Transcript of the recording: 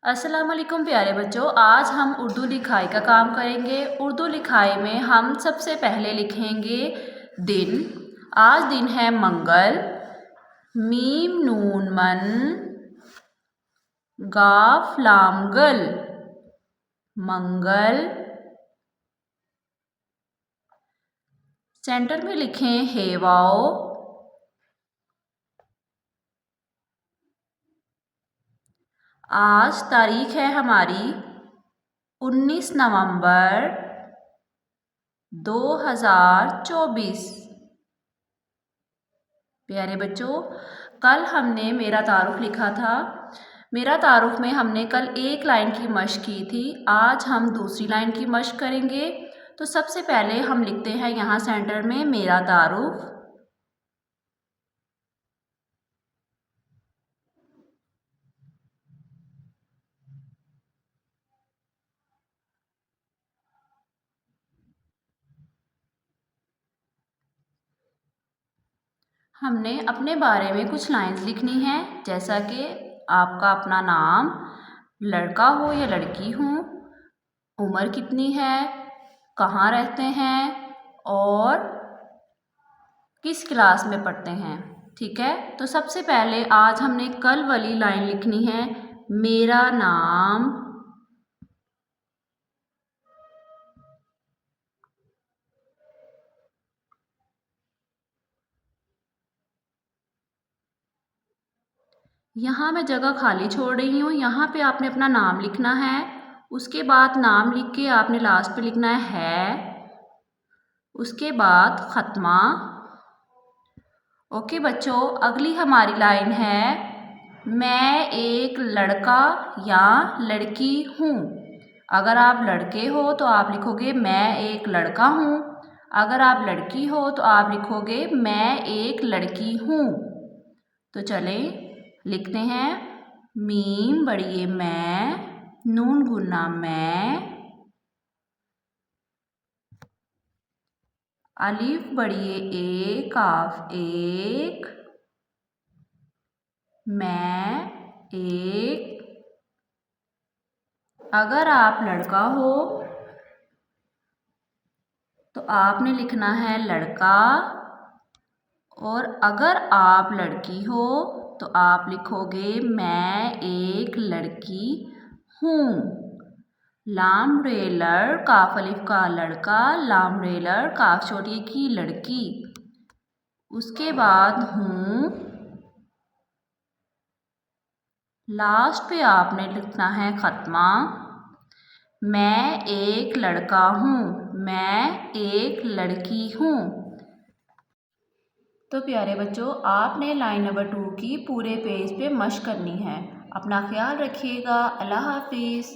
अस्सलाम वालेकुम प्यारे बच्चों, आज हम उर्दू लिखाई का काम करेंगे। उर्दू लिखाई में हम सबसे पहले लिखेंगे दिन। आज दिन है मंगल। मीम नून मन गाफ लाम गल, मंगल। सेंटर में लिखें हेवाओ। आज तारीख है हमारी 19 नवंबर 2024। प्यारे बच्चों, कल हमने मेरा तारुफ लिखा था। मेरा तारुफ में हमने कल एक लाइन की मश्क की थी। आज हम दूसरी लाइन की मश्क करेंगे। तो सबसे पहले हम लिखते हैं यहाँ सेंटर में मेरा तारुफ। हमने अपने बारे में कुछ लाइंस लिखनी है, जैसा कि आपका अपना नाम, लड़का हो या लड़की हो, उम्र कितनी है, कहाँ रहते हैं और किस क्लास में पढ़ते हैं। ठीक है, तो सबसे पहले आज हमने कल वाली लाइन लिखनी है, मेरा नाम, यहाँ मैं जगह खाली छोड़ रही हूँ। यहाँ पे आपने अपना नाम लिखना है। उसके बाद नाम लिख के आपने लास्ट पे लिखना है। उसके बाद ख़त्मा। ओके बच्चों, अगली हमारी लाइन है, मैं एक लड़का या लड़की हूँ। अगर आप लड़के हो तो आप लिखोगे मैं एक लड़का हूँ। अगर आप लड़की हो तो आप लिखोगे मैं एक लड़की हूँ। तो चलें लिखते हैं, मीम बड़िए मैं, नून गुन्ना मैं, अलिफ बड़िए ए, काफ एक, मैं एक। अगर आप लड़का हो तो आपने लिखना है लड़का, और अगर आप लड़की हो तो आप लिखोगे मैं एक लड़की हूँ। लाम रेलर, काफ अलिफ का लड़का, लाम रेलर काफ छोटी की लड़की। उसके बाद हूँ, लास्ट पे आपने लिखना है ख़त्मा, मैं एक लड़का हूँ, मैं एक लड़की हूँ। तो प्यारे बच्चों, आपने लाइन नंबर 2 की पूरे पेज पे मश्क करनी है। अपना ख्याल रखिएगा। अल्लाह हाफिज़।